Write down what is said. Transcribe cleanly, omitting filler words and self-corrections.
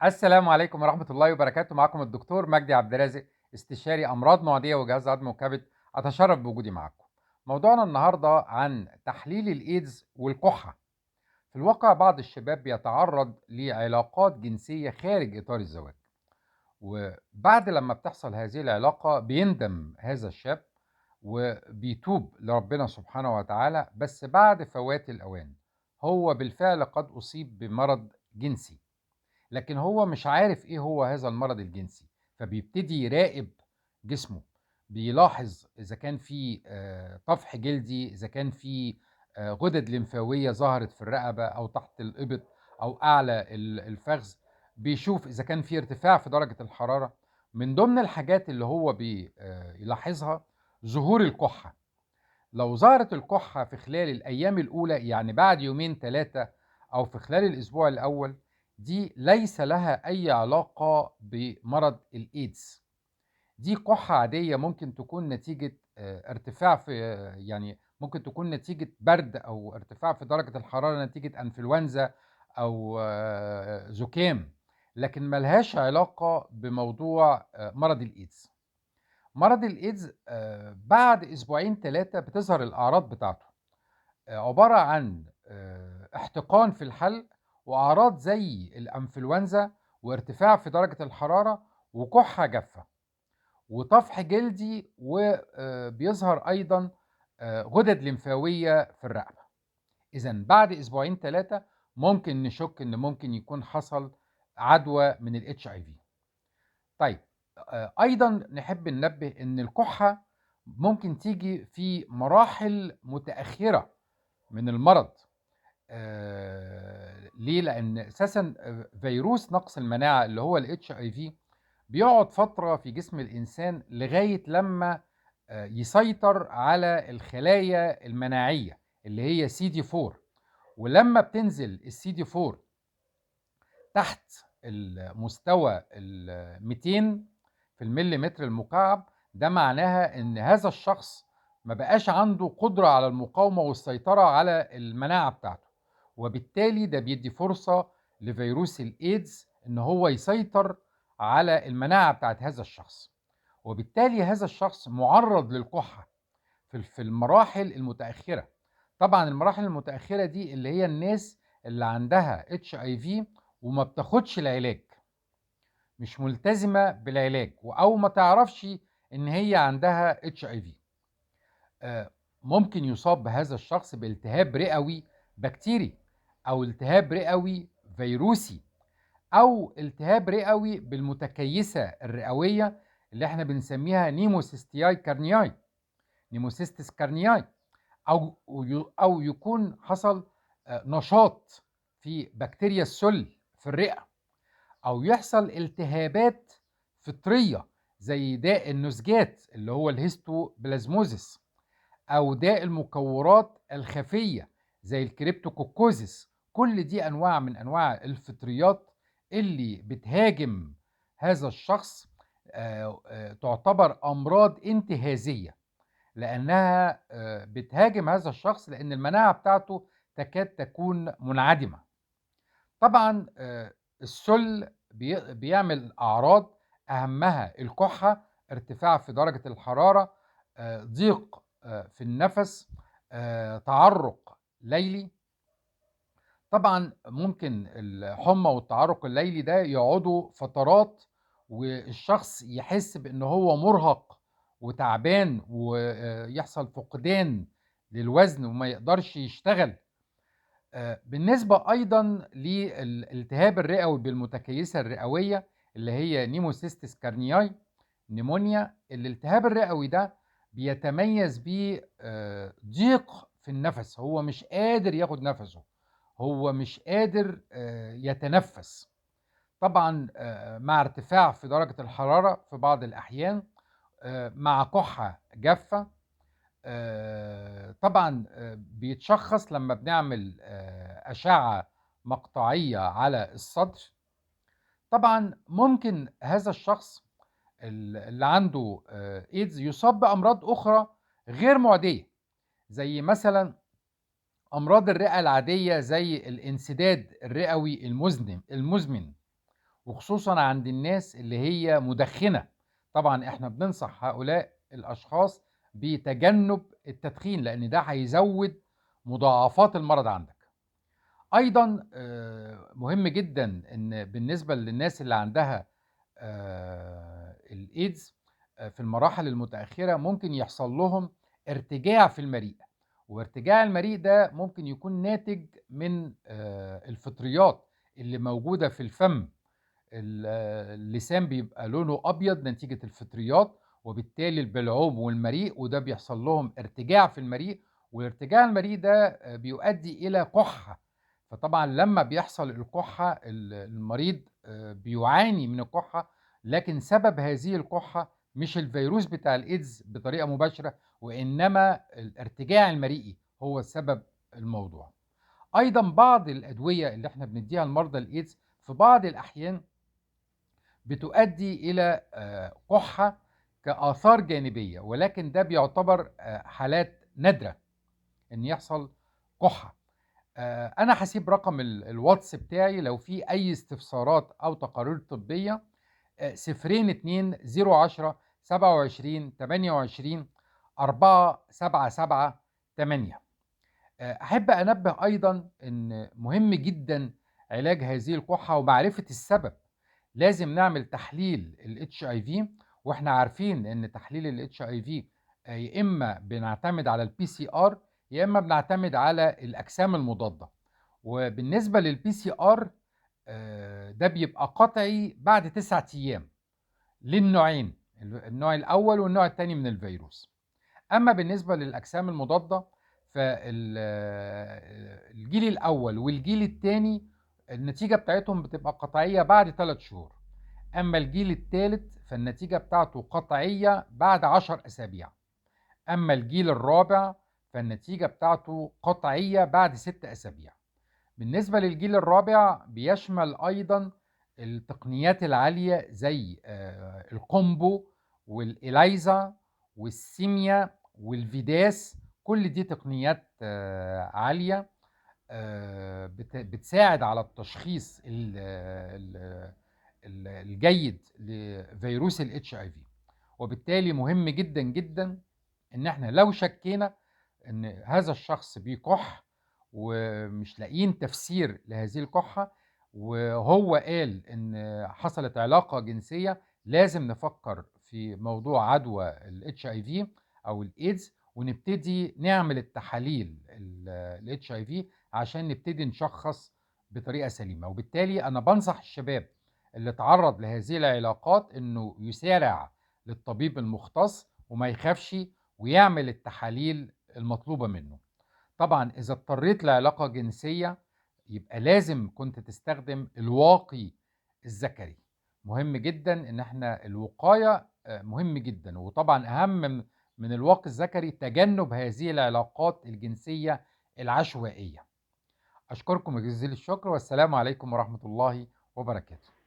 السلام عليكم ورحمة الله وبركاته. معكم الدكتور مجدي عبد الرازق، استشاري أمراض معدية وجهاز هضم وكبد. أتشرف بوجودي معكم. موضوعنا النهاردة عن تحليل الإيدز والكحة. في الواقع بعض الشباب بيتعرض لعلاقات جنسية خارج إطار الزواج، وبعد لما بتحصل هذه العلاقة بيندم هذا الشاب وبيتوب لربنا سبحانه وتعالى، بس بعد فوات الأوان. هو بالفعل قد أصيب بمرض جنسي، لكن هو مش عارف إيه هو هذا المرض الجنسي، فبيبتدي يراقب جسمه، بيلاحظ إذا كان في طفح جلدي، إذا كان في غدد لمفاوية ظهرت في الرقبة أو تحت الإبط أو أعلى الفخذ، بيشوف إذا كان في ارتفاع في درجة الحرارة. من ضمن الحاجات اللي هو بيلاحظها ظهور الكحة. لو ظهرت الكحة في خلال الأيام الأولى، يعني بعد يومين 3 أو في خلال الأسبوع الأول، دي ليس لها أي علاقة بمرض الإيدز. دي كحة عادية، ممكن تكون نتيجة ارتفاع في يعني ممكن تكون نتيجة برد أو ارتفاع في درجة الحرارة نتيجة أنفلونزا أو زكام، لكن ملهاش علاقة بموضوع مرض الإيدز. مرض الإيدز بعد أسبوعين 3 بتظهر الأعراض بتاعته، عبارة عن احتقان في الحلق، وأعراض زي الأنفلونزا، وارتفاع في درجة الحرارة، وكحة جافة، وطفح جلدي، وبيظهر أيضا غدد لمفاوية في الرقبة. إذا بعد أسبوعين 3 ممكن نشك إن ممكن يكون حصل عدوى من ال HIV. طيب، أيضًا نحب ننبه إن الكحة ممكن تيجي في مراحل متأخرة من المرض. ليه؟ لأن أساسًا فيروس نقص المناعة اللي هو الHIV بيقعد فترة في جسم الإنسان لغاية لمّا يسيطر على الخلايا المناعية اللي هي CD4، ولمّا بتنزل الCD4 تحت المستوى 200 في المليمتر المكعب، ده معناها ان هذا الشخص ما بقاش عنده قدرة على المقاومة والسيطرة على المناعة بتاعته، وبالتالي ده بيدي فرصة لفيروس الايدز ان هو يسيطر على المناعة بتاعت هذا الشخص، وبالتالي هذا الشخص معرض للكحة في المراحل المتأخرة. طبعا المراحل المتأخرة دي اللي هي الناس اللي عندها HIV وما بتاخدش العلاج، مش ملتزمة بالعلاج، أو ما تعرفش إن هي عندها HIV. آه، ممكن يصاب بهذا الشخص بالتهاب رئوي بكتيري، أو التهاب رئوي فيروسي، أو التهاب رئوي بالمتكيسة الرئوية اللي احنا بنسميها نيموسيستياي كارنياي، نيموسيستس كارنياي، أو يكون حصل نشاط في بكتيريا السل في الرئة، أو يحصل التهابات فطرية زي داء النسجات اللي هو الهيستوبلازموزيس، أو داء المكورات الخفية زي الكريبتوكوكوزيس. كل دي أنواع من أنواع الفطريات اللي بتهاجم هذا الشخص، تعتبر أمراض انتهازية، لأنها بتهاجم هذا الشخص لأن المناعة بتاعته تكاد تكون منعدمة. طبعا السل بيعمل أعراض أهمها الكحة، ارتفاع في درجة الحرارة، ضيق في النفس، تعرق ليلي. طبعا ممكن الحمى والتعرق الليلي ده يقعدوا فترات، والشخص يحس بأنه هو مرهق وتعبان، ويحصل فقدان للوزن وما يقدرش يشتغل. بالنسبة أيضا للالتهاب الرئوي بالمتكيسة الرئوية اللي هي نيموسيستس كارنياي نيمونيا، الالتهاب الرئوي ده بيتميز بضيق في النفس، هو مش قادر ياخد نفسه، هو مش قادر يتنفس. طبعا مع ارتفاع في درجة الحرارة في بعض الأحيان، مع كحة جافة. طبعا بيتشخص لما بنعمل أشعة مقطعية على الصدر. طبعا ممكن هذا الشخص اللي عنده ايدز يصاب بأمراض أخرى غير معدية، زي مثلا أمراض الرئة العادية زي الانسداد الرئوي المزمن، وخصوصًا عند الناس اللي هي مدخنة. طبعًا إحنا بننصح هؤلاء الأشخاص بتجنب التدخين، لأن ده هيزود مضاعفات المرض عندك. أيضًا مهم جدًا إن بالنسبة للناس اللي عندها الAIDS في المراحل المتأخرة ممكن يحصل لهم ارتجاع في المريء، وارتجاع المريء ده ممكن يكون ناتج من الفطريات اللي موجودة في الفم. اللسان بيبقى لونه أبيض نتيجة الفطريات، وبالتالي البلعوم والمريء، وده بيحصل لهم ارتجاع في المريء، وارتجاع المريء ده بيؤدي إلى كحة. فطبعًا لمّا بيحصل الكحة المريض بيعاني من الكحة، لكن سبب هذه الكحة مش الفيروس بتاع الإيدز بطريقة مباشرة، وإنما الارتجاع المريئي هو سبب الموضوع. أيضًا بعض الأدوية اللي إحنا بندّيها لمرضى الإيدز في بعض الأحيان بتؤدي إلى قُحّة كآثار جانبية، ولكن ده بيعتبر حالات نادرة إن يحصل قُحّة. أنا هاسيب رقم الواتس بتاعي لو في أي استفسارات أو تقارير طبية، 02 010 27 28 477 8. أحب أنبّه أيضًا إن مهم جدًا علاج هذه القُحّة ومعرفة السبب. لازم نعمل تحليل الHIV، وإحنا عارفين إن تحليل الHIV يا إما بنعتمد على الPCR يا إما بنعتمد على الأجسام المضادة. وبالنسبة للPCR ده بيبقى قطعي بعد 9 أيام للنوعين، النوع الأول والنوع التاني من الفيروس. أمّا بالنسبة للأجسام المضادة الجيل الأول والجيل التاني النتيجة بتاعتهم بتبقى قطعية بعد 3 شهور. أمّا الجيل التالت فالنتيجة بتاعته قطعية بعد 10 أسابيع. أمّا الجيل الرابع فالنتيجة بتاعته قطعية بعد 6 أسابيع. بالنسبة للجيل الرابع بيشمل أيضًا التقنيات العالية زي الكومبو والإلايزا والسيميا والفيداس. كل دي تقنيات عالية بتساعد على التشخيص الجيد لفيروس الHIV. وبالتالي مهم جدًا، جدًا إن إحنا لو شكينا إن هذا الشخص بيكح ومش لاقيين تفسير لهذه الكحة، وهو قال إن حصلت علاقة جنسية، لازم نفكر في موضوع عدوى الHIV أو الإيدز، ونبتدي نعمل التحاليل الHIV عشان نبتدي نشخص بطريقة سليمة. وبالتالي أنا بانصح الشباب اللي اتعرض لهذه العلاقات إنه يسارع للطبيب المختص وما يخافش ويعمل التحاليل المطلوبة منه. طبعًا إذا اضطريت لعلاقة جنسية يبقى لازم كنت تستخدم الواقي الذكري. مهم جدًا إن إحنا الوقاية مهم جدًا، وطبعًا أهم من الواقي الذكري تجنب هذه العلاقات الجنسية العشوائية. أشكركم جزيل الشكر، والسلام عليكم ورحمة الله وبركاته.